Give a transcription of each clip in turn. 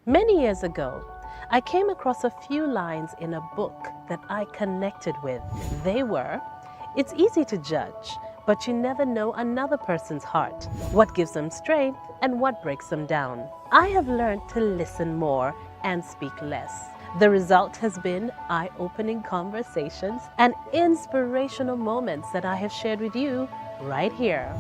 Many years ago, I came across a few lines in a book that I connected with. They were, "It's easy to judge, but you never know another person's heart, what gives them strength and what breaks them down." I have learned to listen more and speak less. The result has been eye-opening conversations and inspirational moments that I have shared with you right here.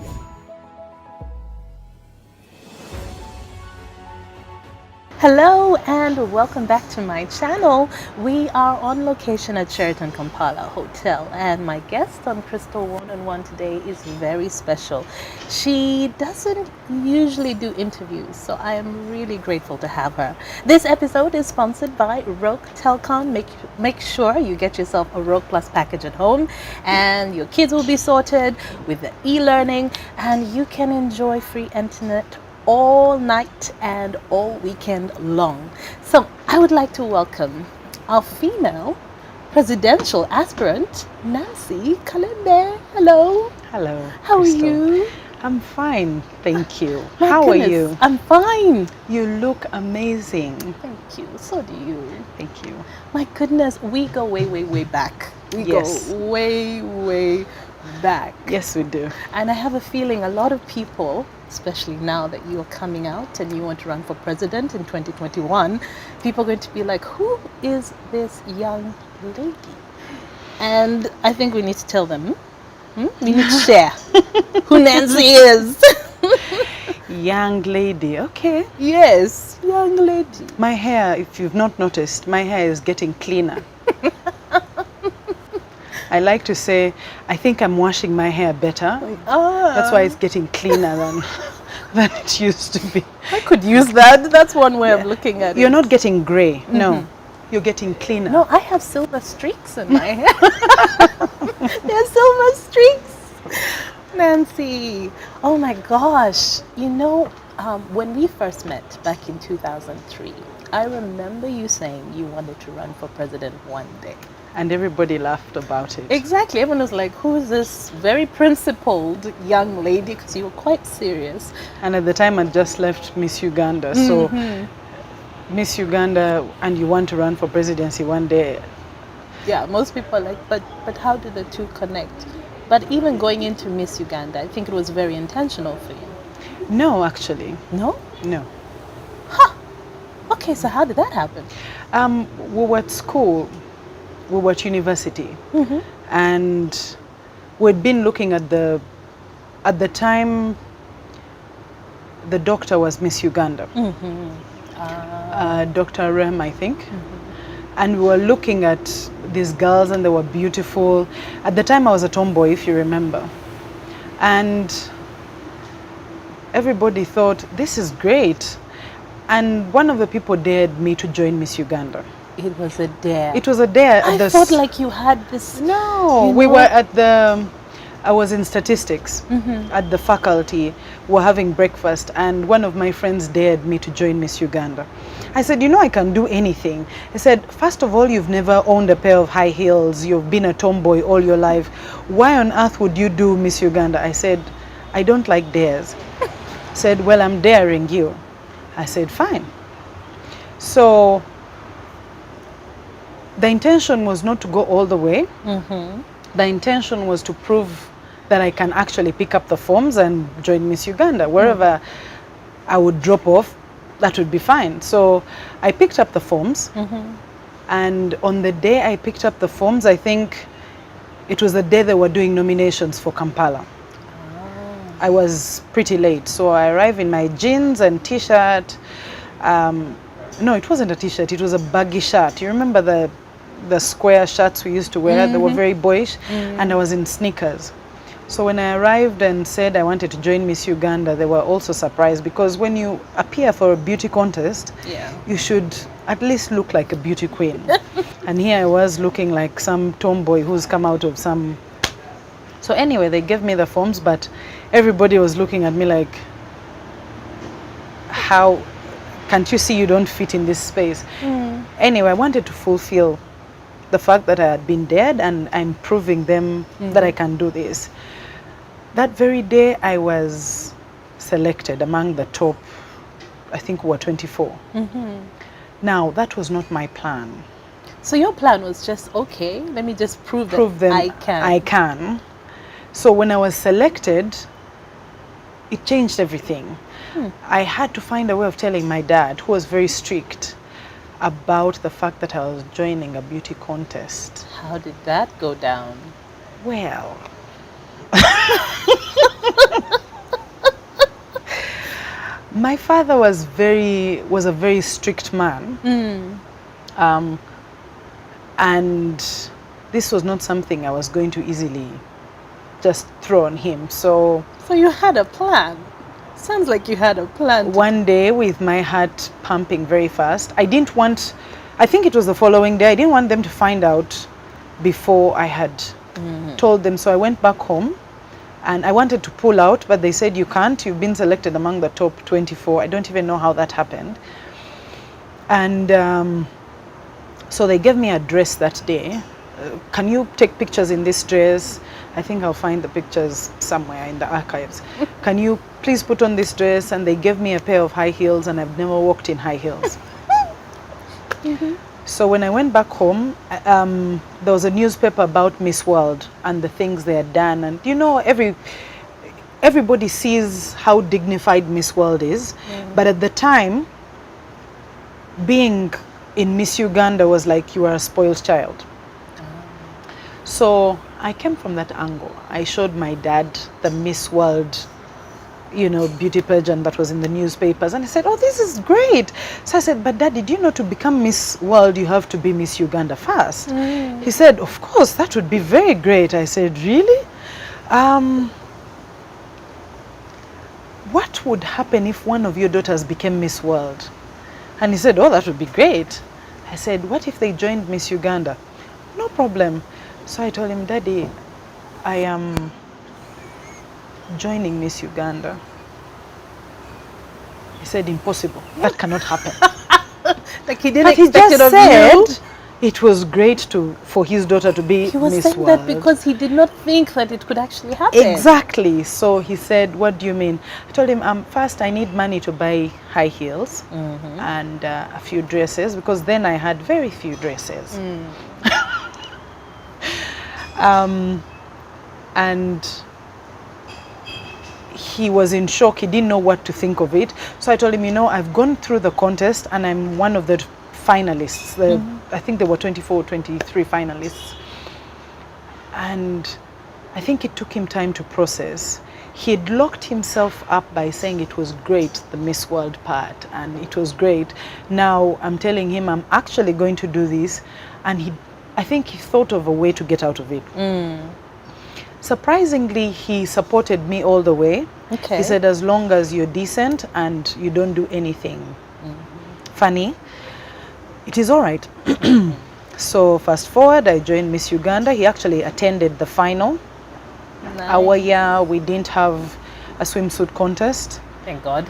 Hello and welcome back to my channel. We are on location at Sheraton Kampala Hotel, and my guest on Crystal One-on-One today is very special. She doesn't usually do interviews, so I am really grateful to have her. This episode is sponsored by Roke Telcom. Make sure you get yourself a Roke Plus package at home, and your kids will be sorted with the e-learning, and you can enjoy free internet all night and all weekend long. So I would like to welcome our female presidential aspirant, Nancy Kalembe. Hello. Hello. How Crystal. are you? I'm fine, thank you. My How goodness, are you? I'm fine. You look amazing. Thank you. So do you. Thank you. My goodness, we go way, way, way back. We Yes. go way, way back. Yes, we do. And I have a feeling a lot of people, especially now that you are coming out and you want to run for president in 2021, people are going to be like, who is this young lady? And I think we need to tell them, we need to share who Nancy is. Young lady, okay. Yes, young lady. My hair, if you've not noticed, my hair is getting cleaner. I like to say, I think I'm washing my hair better. That's why it's getting cleaner than it used to be. I could use that. That's one way of looking at it. You're not getting gray, no. You're getting cleaner. No, I have silver streaks in my hair. There's silver streaks. Nancy, oh my gosh. You know, when we first met back in 2003, I remember you saying you wanted to run for president one day. And everybody laughed about it. Exactly. Everyone was like, who is this very principled young lady? Because you were quite serious. And at the time, I'd just left Miss Uganda. So, Miss Uganda, and you want to run for presidency one day. Yeah, most people are like, but how did the two connect? But even going into Miss Uganda, I think it was very intentional for you. No, actually. No? No. Huh. Okay, so how did that happen? We were at school. We were at university. And we'd been looking at the time, the doctor was Miss Uganda. Dr. Rem, I think. And we were looking at these girls and they were beautiful. At the time I was a tomboy, if you remember. And everybody thought, this is great. And one of the people dared me to join Miss Uganda. It was a dare. It was a dare. I thought like you had this. No, we were at I was in statistics at the faculty. We were having breakfast and one of my friends dared me to join Miss Uganda. I said, you know, I can do anything. He said, first of all, you've never owned a pair of high heels. You've been a tomboy all your life. Why on earth would you do Miss Uganda? I said, I don't like dares. He said, well, I'm daring you. I said, fine. So the intention was not to go all the way. The intention was to prove that I can actually pick up the forms and join Miss Uganda. Wherever I would drop off, that would be fine. So I picked up the forms. And on the day I picked up the forms, I think it was the day they were doing nominations for Kampala. I was pretty late. So I arrived in my jeans and t-shirt. No, it wasn't a t-shirt. It was a baggy shirt. You remember the square shirts we used to wear? They were very boyish. And I was in sneakers. So when I arrived and said I wanted to join Miss Uganda, they were also surprised because when you appear for a beauty contest, you should at least look like a beauty queen. And here I was looking like some tomboy who's come out of some... So anyway, they gave me the forms, but everybody was looking at me like, how can't you see you don't fit in this space? Anyway, I wanted to fulfill the fact that I had been dared and I'm proving them that I can do this. That very day I was selected among the top I think we were 24. Now, that was not my plan. So your plan was just, okay, let me just prove Them I can. So when I was selected, it changed everything. I had to find a way of telling my dad, who was very strict, about the fact that I was joining a beauty contest. How did that go down? Well, my father was a very strict man. And this was not something I was going to easily just throw on him. So you had a plan. Sounds like you had a plan. One day, with my heart pumping very fast, I think it was the following day, I didn't want them to find out before I had told them. So I went back home and I wanted to pull out, but they said, you can't, you've been selected among the top 24. I don't even know how that happened. And so they gave me a dress that day. Can you take pictures in this dress? I think I'll find the pictures somewhere in the archives. Can you please put on this dress? And they gave me a pair of high heels, and I've never walked in high heels. So when I went back home, there was a newspaper about Miss World and the things they had done. And you know, everybody sees how dignified Miss World is. But at the time, being in Miss Uganda was like you were a spoiled child. So I came from that angle. I showed my dad the Miss World, you know, beauty pageant that was in the newspapers, and he said, oh, this is great. So I said, but Daddy, do you know to become Miss World you have to be Miss Uganda first? He said, of course, that would be very great. I said, really? What would happen if one of your daughters became Miss World? And he said, oh, that would be great. I said, what if they joined Miss Uganda? No problem. So I told him, Daddy, I am joining Miss Uganda. He said, impossible. That cannot happen. Like he didn't But expect he it of just you. said it was great for his daughter to be He was Miss saying World. that because he did not think that it could actually happen. Exactly. So he said, what do you mean? I told him, first I need money to buy high heels and a few dresses, because then I had very few dresses. And he was in shock. He didn't know what to think of it. So I told him, you know, I've gone through the contest and I'm one of the finalists. I think there were 24, 23 finalists. And I think it took him time to process. He'd locked himself up by saying it was great, the Miss World part, and it was great. Now I'm telling him I'm actually going to do this, and I think he thought of a way to get out of it. Surprisingly, he supported me all the way. Okay. He said, as long as you're decent and you don't do anything funny, it is all right. So fast forward, I joined Miss Uganda. He actually attended the final. Nice. Our year, we didn't have a swimsuit contest. Thank God.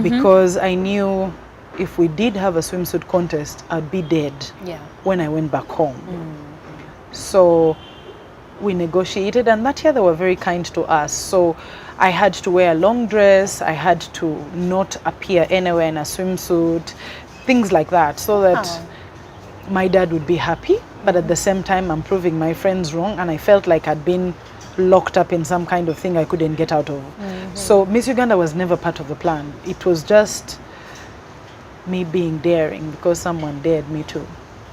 Because I knew if we did have a swimsuit contest, I'd be dead when I went back home. So we negotiated, and that year they were very kind to us. So I had to wear a long dress, I had to not appear anywhere in a swimsuit, things like that, so that my dad would be happy, but at the same time I'm proving my friends wrong, and I felt like I'd been locked up in some kind of thing I couldn't get out of. So Miss Uganda was never part of the plan. It was just me being daring because someone dared me to.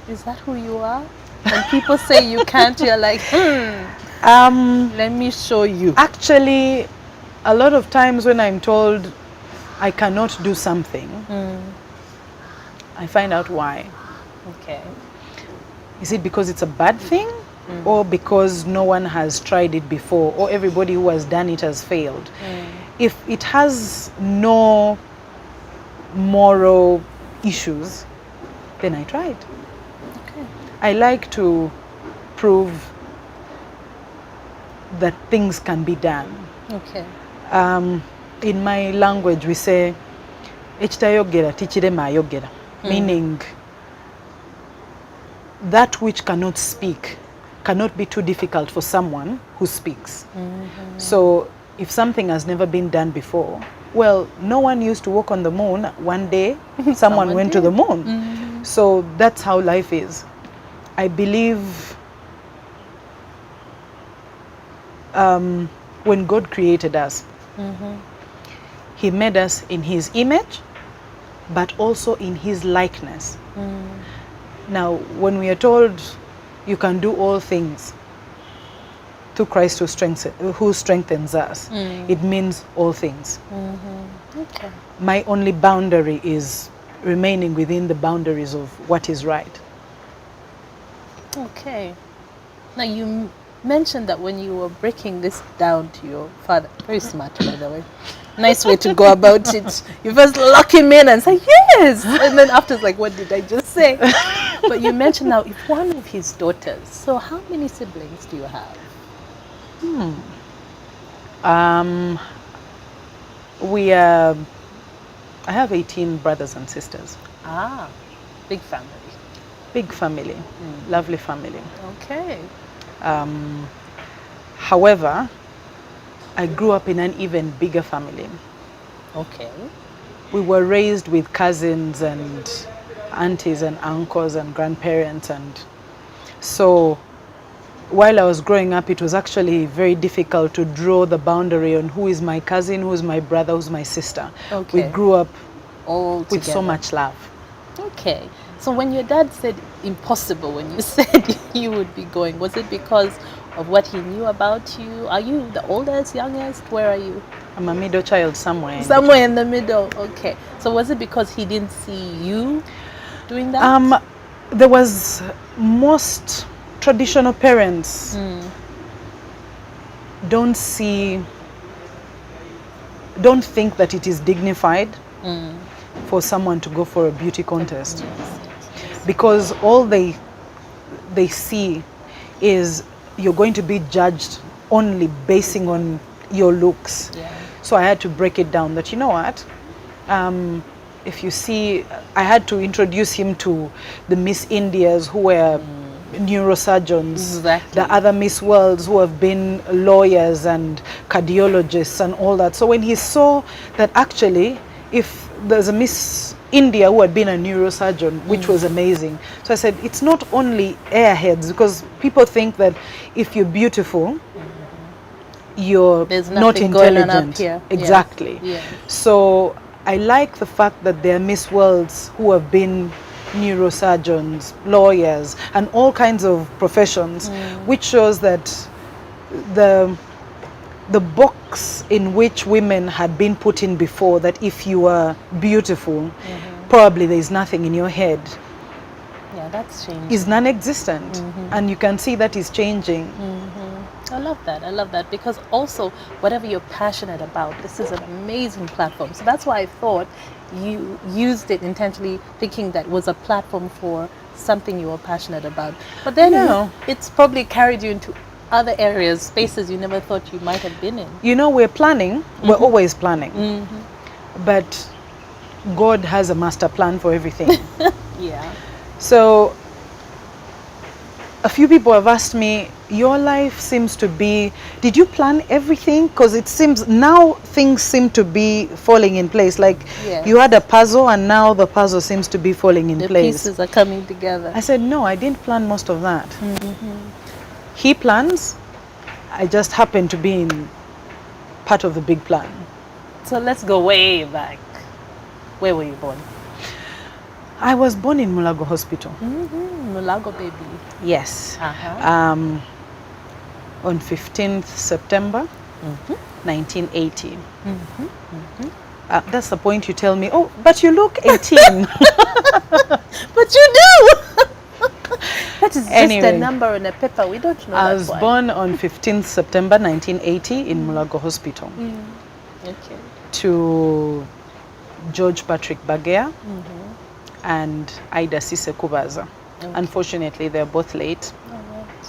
Is that who you are? When people say you can't, you're like, let me show you. Actually, a lot of times when I'm told I cannot do something, I find out why. Okay. Is it because it's a bad thing, or because no one has tried it before, or everybody who has done it has failed? If it has no moral issues, then I try it. Okay. I like to prove that things can be done. Okay. In my language, we say, "Ekitayogera tikirema ayogera," meaning that which cannot speak cannot be too difficult for someone who speaks. So if something has never been done before, Well, no one used to walk on the moon. One day, someone went to did. the moon. So that's how life is. I believe when God created us, He made us in His image, but also in His likeness. Now, when we are told you can do all things through Christ who strengthens us, it means all things. Okay. My only boundary is remaining within the boundaries of what is right. Okay. Now you mentioned that when you were breaking this down to your father, very smart by the way, nice way to go about it. You first lock him in and say yes, and then after it's like, what did I just say? But you mentioned now if one of his daughters. So how many siblings do you have? I have 18 brothers and sisters. Ah, big family. Big family, lovely family. Okay. However, I grew up in an even bigger family. Okay. We were raised with cousins and aunties and uncles and grandparents, and so while I was growing up, it was actually very difficult to draw the boundary on who is my cousin, who is my brother, who's my sister. Okay. We grew up All with so together. much love. Okay. So when your dad said impossible, when you said you would be going, was it because of what he knew about you? Are you the oldest, youngest? Where are you? I'm a middle child somewhere. Somewhere in the middle. Okay. So was it because he didn't see you doing that? There was most traditional parents don't think that it is dignified for someone to go for a beauty contest, because all they see is you're going to be judged only basing on your looks. Yeah. So I had to break it down that, you know what, if you see, I had to introduce him to the Miss Indias who were neurosurgeons, Exactly. the other Miss Worlds who have been lawyers and cardiologists and all that. So when he saw that actually, if there's a Miss India who had been a neurosurgeon, which was amazing. So I said, it's not only airheads, because people think that if you're beautiful, you're There's not nothing going on intelligent. up here. Exactly. Yeah. So I like the fact that there are Miss Worlds who have been neurosurgeons, lawyers, and all kinds of professions, which shows that the box in which women had been put in before, that if you are beautiful, probably there's nothing in your head, Yeah, that's changing. is non-existent. And you can see that is changing. I love that. I love that, because also whatever you're passionate about, this is an amazing platform. So that's why I thought you used it intentionally, thinking that was a platform for something you were passionate about. But then No. it's probably carried you into other areas, spaces you never thought you might have been in. You know, we're planning, we're always planning. But God has a master plan for everything. Yeah. So a few people have asked me, your life seems to be, did you plan everything? Because it seems now things seem to be falling in place. Like Yes. you had a puzzle and now the puzzle seems to be falling in The place. pieces are coming together. I said, no, I didn't plan most of that. He plans, I just happen to be in part of the big plan. So let's go way back. Where were you born? I was born in Mulago Hospital. Mulago baby. Yes. Uh-huh. On 15th September 1980. That's the point you tell me, oh, but you look 18. But you do! That is just Anyway. a number on a paper. We don't know I that was one. born on 15th September 1980 in Mulago Hospital Okay. to George Patrick Bagea and Ida Sise Kubaza. Okay. Unfortunately, they're both late. All right.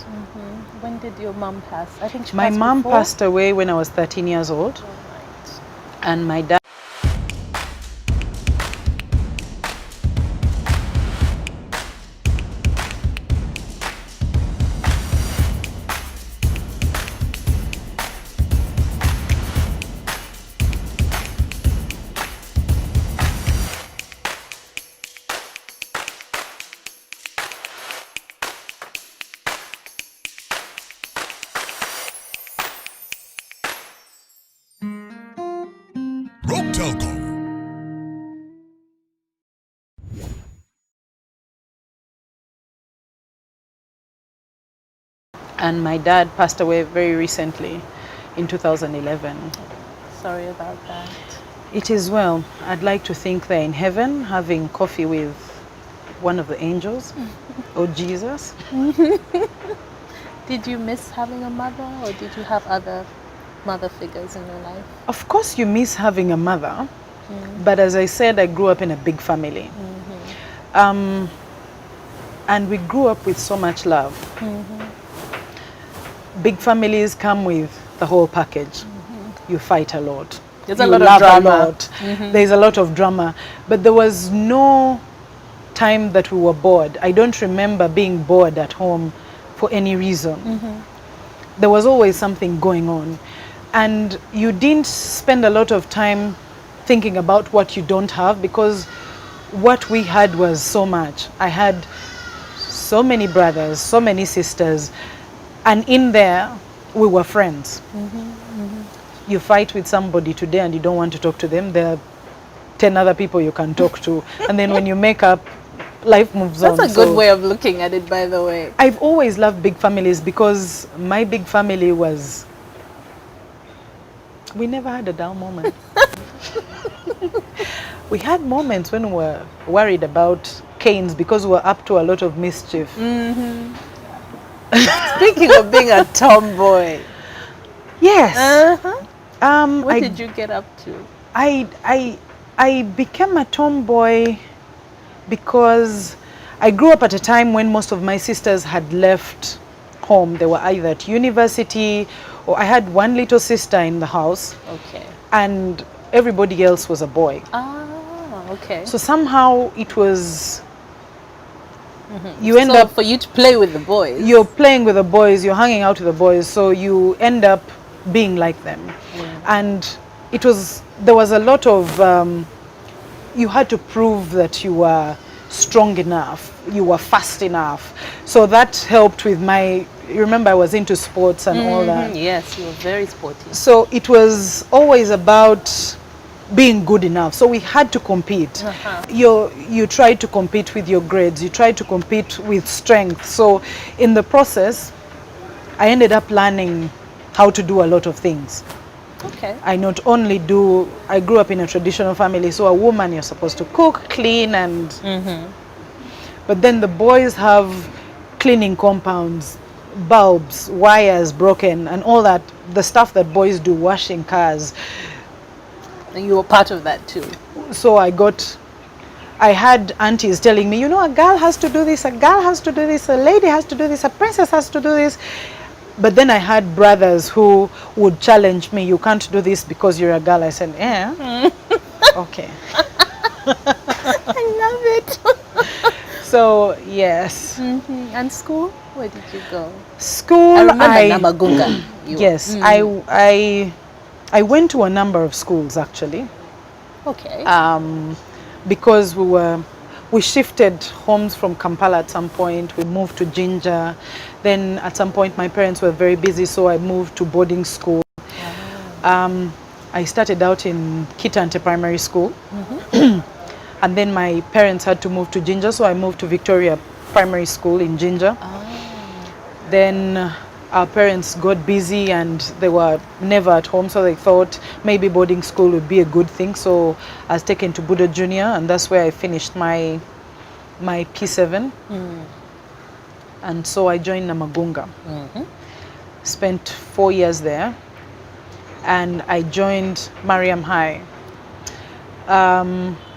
When did your mom pass? I think she My passed mom before? passed away when I was 13 years old, All right. and my dad And my dad passed away very recently in 2011. Sorry about that. It is well. I'd like to think they're in heaven having coffee with one of the angels or Jesus. Did you miss having a mother, or did you have other mother figures in your life? Of course, you miss having a mother, but as I said, I grew up in a big family. And we grew up with so much love. Big families come with the whole package. You fight a lot. There's You a lot of laugh drama. a lot. There's a lot of drama. But there was no time that we were bored. I don't remember being bored at home for any reason. There was always something going on. And you didn't spend a lot of time thinking about what you don't have, because what we had was so much. I had so many brothers, so many sisters, and in there we were friends. You fight with somebody today and you don't want to talk to them, there are 10 other people you can talk to, and then when you make up, life moves on. That's a good way of looking at it, by the way. I've always loved big families because my big family was, we never had a down moment. We had moments when we were worried about canes because we were up to a lot of mischief. Speaking of being a tomboy, Yes. what did you get up to? I became a tomboy because I grew up at a time when most of my sisters had left home. They were either at university, or I had one little sister in the house, Okay. and everybody else was a boy. Ah, okay. So somehow it was, you end So up, for you to play with the boys. you're playing with the boys, you're hanging out with the boys, so you end up being like them. And it was, there was a lot of, you had to prove that you were strong enough, you were fast enough. So that helped with my, you remember I was into sports and all that. Yes, you were very sporty. So it was always about being good enough. So we had to compete. You tried to compete with your grades, you tried to compete with strength. So in the process, I ended up learning how to do a lot of things. Okay. I not only do, I grew up in a traditional family, so a woman, you're supposed to cook, clean, and but then the boys have cleaning compounds, bulbs, wires broken, and all that, the stuff that boys do, washing cars. And you were part of that too. So I had aunties telling me, you know, a girl has to do this, a girl has to do this, a lady has to do this, a princess has to do this. But then I had brothers who would challenge me, you can't do this because you're a girl. I said, yeah, okay. I love it. So, yes. And school? Where did you go? School, I remember Namagunga. Yes, I went to a number of schools actually. Okay. Because we shifted homes from Kampala at some point. We moved to Jinja. Then at some point my parents were very busy, so I moved to boarding school. I started out in Kitante Primary School. And then my parents had to move to Jinja, so I moved to Victoria Primary School in Jinja. Then our parents got busy and they were never at home, so they thought maybe boarding school would be a good thing. So I was taken to Buddha Junior, and that's where I finished my P7. And so I joined Namagunga. Spent 4 years there, and I joined Mariam High.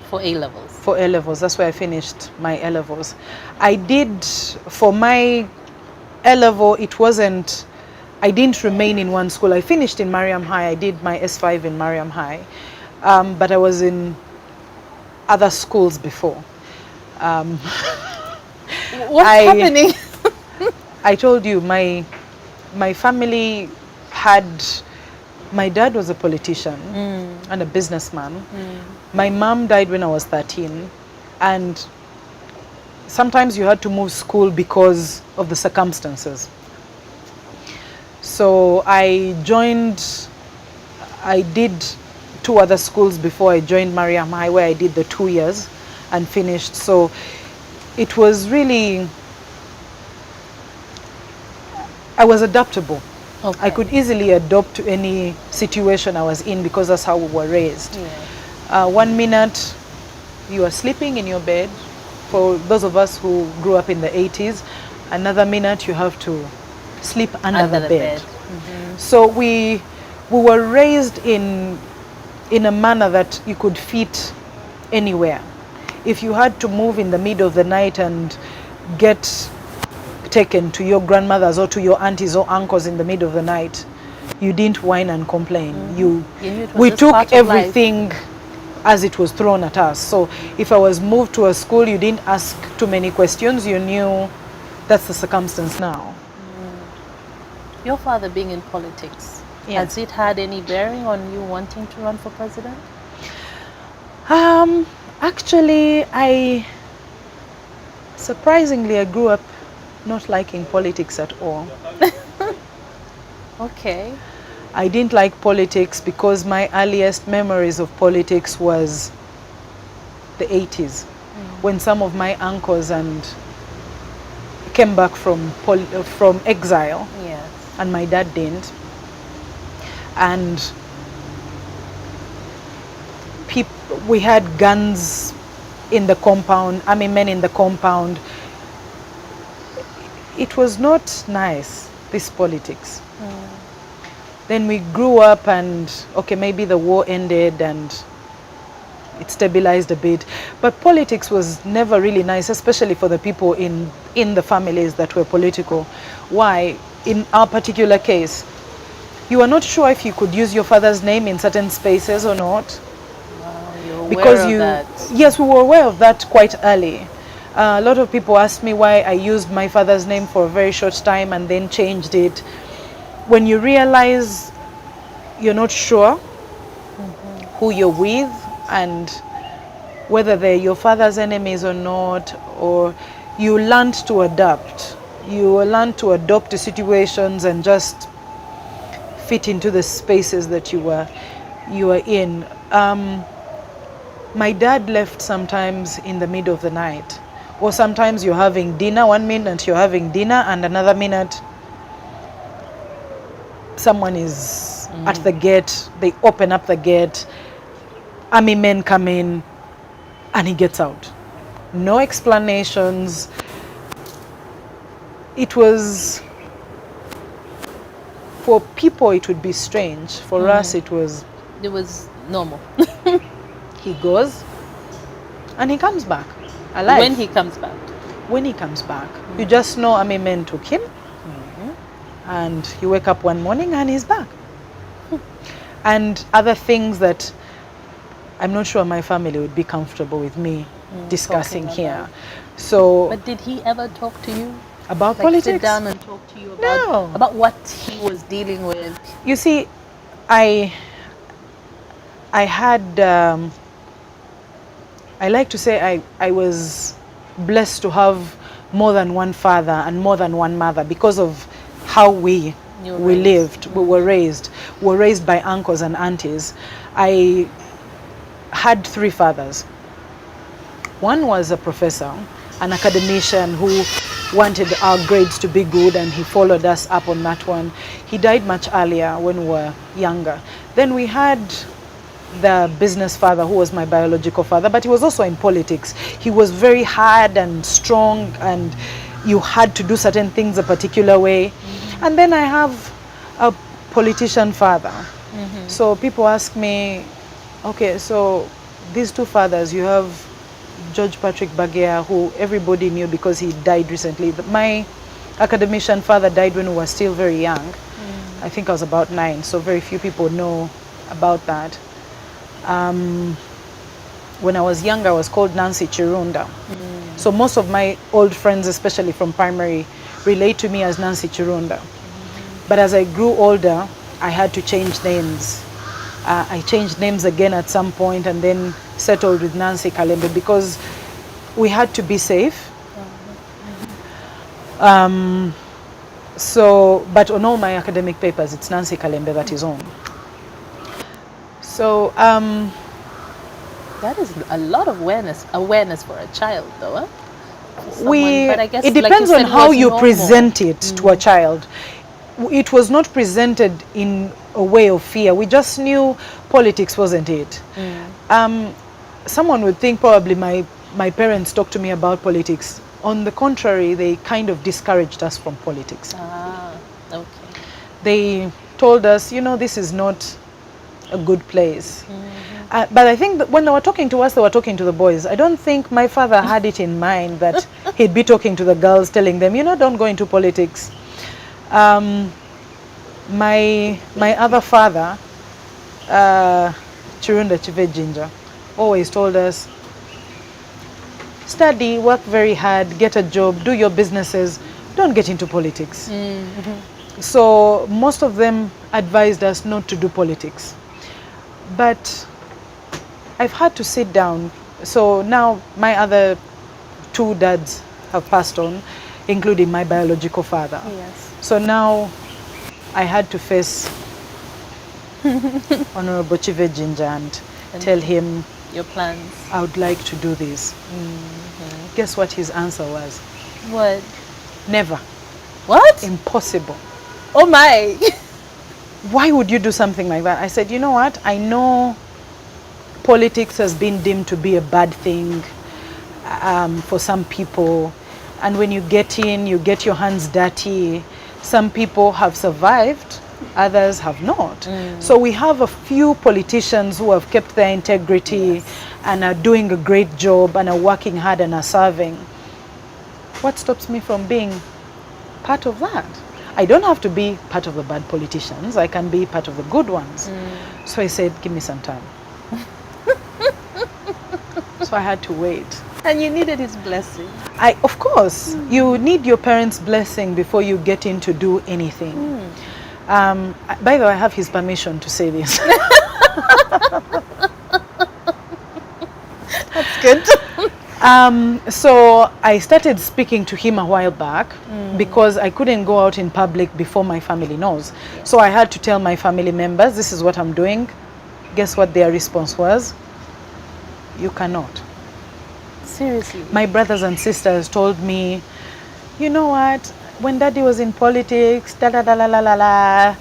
For A-levels. For A-levels, that's where I finished my A-levels. I did, for my A-level, it wasn't, I didn't remain in one school. I finished in Mariam High. I did my S5 in Mariam High. But I was in other schools before. What's happening? I told you, my family had, my dad was a politician and a businessman. My mom died when I was 13, and sometimes you had to move school because of the circumstances. So I did 2 other schools before I joined Mariam High, where I did the 2 years and finished. So it was really, I was adaptable. Okay. I could easily adapt to any situation I was in because that's how we were raised. Yeah. 1 minute you are sleeping in your bed. For those of us who grew up in the 80s, another minute you have to sleep under the bed. So we were raised in a manner that you could fit anywhere. If you had to move in the middle of the night and get taken to your grandmothers or to your aunties or uncles in the middle of the night, you didn't whine and complain. We took everything as it was thrown at us. So if I was moved to a school, you didn't ask too many questions. You knew that's the circumstance now. Your father being in politics, Yeah. has it had any bearing on you wanting to run for president? Actually, surprisingly, I grew up not liking politics at all. Okay. I didn't like politics because my earliest memories of politics was the 80s, when some of my uncles and came back from exile, Yes. and my dad didn't. And we had guns in the compound, army men in the compound. It was not nice, this politics. Then we grew up and, okay, maybe the war ended and it stabilized a bit. But politics was never really nice, especially for the people in the families that were political. Why? In our particular case, you were not sure if you could use your father's name in certain spaces or not. You're aware Because of that. Yes, we were aware of that quite early. A lot of people asked me why I used my father's name for a very short time and then changed it. When you realize you're not sure who you're with and whether they're your father's enemies or not, or you learned to adapt. You learned to adopt to situations and just fit into the spaces that you were in. My dad left sometimes in the middle of the night, or sometimes you're having dinner, 1 minute you're having dinner and another minute someone is at the gate, they open up the gate, army men come in, and he gets out. No explanations. It was, for people it would be strange. For us it was normal. he goes and he comes back alive. When he comes back. When he comes back, you just know army men took him, and you wake up one morning and he's back. And other things that I'm not sure my family would be comfortable with me discussing here. So, but did he ever talk to you about like politics? Sit down and talk to you about what he was dealing with? You see, I had I like to say I was blessed to have more than one father and more than one mother because of how we lived. We were raised by uncles and aunties. I had 3 fathers. One was a professor, an academician who wanted our grades to be good, and he followed us up on that one. He died much earlier when we were younger. Then we had the business father, who was my biological father, but he was also in politics. He was very hard and strong, and you had to do certain things a particular way. And then I have a politician father. So people ask me, okay, so these 2 fathers, you have George Patrick Bagea, who everybody knew because he died recently. My academician father died when we were still very young. I think I was about 9, so very few people know about that. When I was younger, I was called Nancy Chirunda. So most of my old friends, especially from primary, relate to me as Nancy Chirunda. But as I grew older, I had to change names. I changed names again at some point and then settled with Nancy Kalembe because we had to be safe. But on all my academic papers, it's Nancy Kalembe that is on. So that is a lot of awareness for a child, though. Huh? But I guess, it depends on how you present it to a child. it was not presented in a way of fear. We just knew politics wasn't it. Someone would think probably my parents talked to me about politics. On the contrary, they kind of discouraged us from politics. Okay. They told us, you know, this is not a good place. But I think that when they were talking to us, they were talking to the boys. I don't think my father had it in mind that he'd be talking to the girls, telling them, you know, don't go into politics. My other father, Chirunda Chive Ginger, always told us, study, work very hard, get a job, do your businesses, don't get into politics. So most of them advised us not to do politics. But I've had to sit down. So now my other two dads have passed on, including my biological father. Yes. So now I had to face Honorable Chive Ginger and tell him Your plans. I would like to do this. Guess what his answer was? What? Never. What? Impossible. Oh my. Why would you do something like that? I said, you know what? I know politics has been deemed to be a bad thing for some people. And when you get in, you get your hands dirty. Some people have survived, others have not. So we have a few politicians who have kept their integrity and are doing a great job and are working hard and are serving. What stops me from being part of that? I don't have to be part of the bad politicians. I can be part of the good ones. So I said, give me some time. So I had to wait. And you needed his blessing. Of course, you need your parents' blessing before you get in to do anything. By the way, I have his permission to say this. That's good. So I started speaking to him a while back because I couldn't go out in public before my family knows. So I had to tell my family members, this is what I'm doing. Guess what their response was? You cannot. Seriously. My brothers and sisters told me, you know what, when daddy was in politics, da da da la la la la.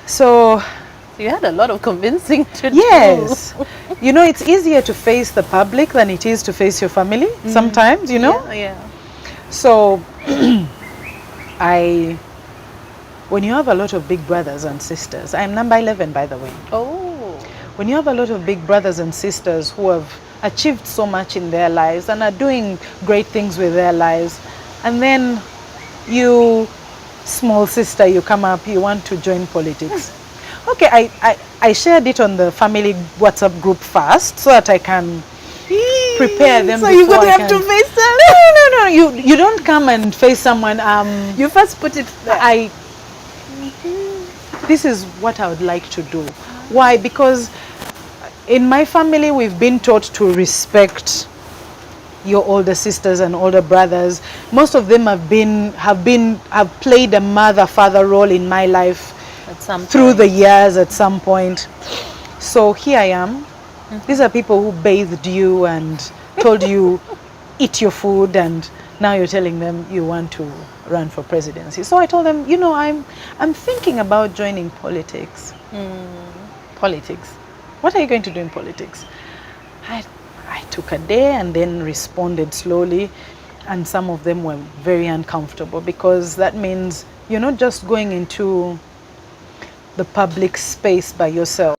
So you had a lot of convincing to yes. You know, it's easier to face the public than it is to face your family sometimes, you know? Yeah. So when you have a lot of big brothers and sisters, I'm number 11 by the way. Oh. When you have a lot of big brothers and sisters who have achieved so much in their lives and are doing great things with their lives, and then you, small sister, you come up, you want to join politics. Okay, I shared it on the family WhatsApp group first so that I can prepare them. So you're going to have to face them? No, you don't come and face someone. You first put it there. This is what I would like to do. Why? Because in my family we've been taught to respect your older sisters and older brothers. Most of them have played a mother-father role in my life At some through point. the years at some point. So here I am. These are people who bathed you and told you eat your food, and now you're telling them you want to run for presidency. So I told them, you know, I'm thinking about joining politics. Politics. What are you going to do in politics? I took a day and then responded slowly, and some of them were very uncomfortable because that means you're not just going into the public space by yourself.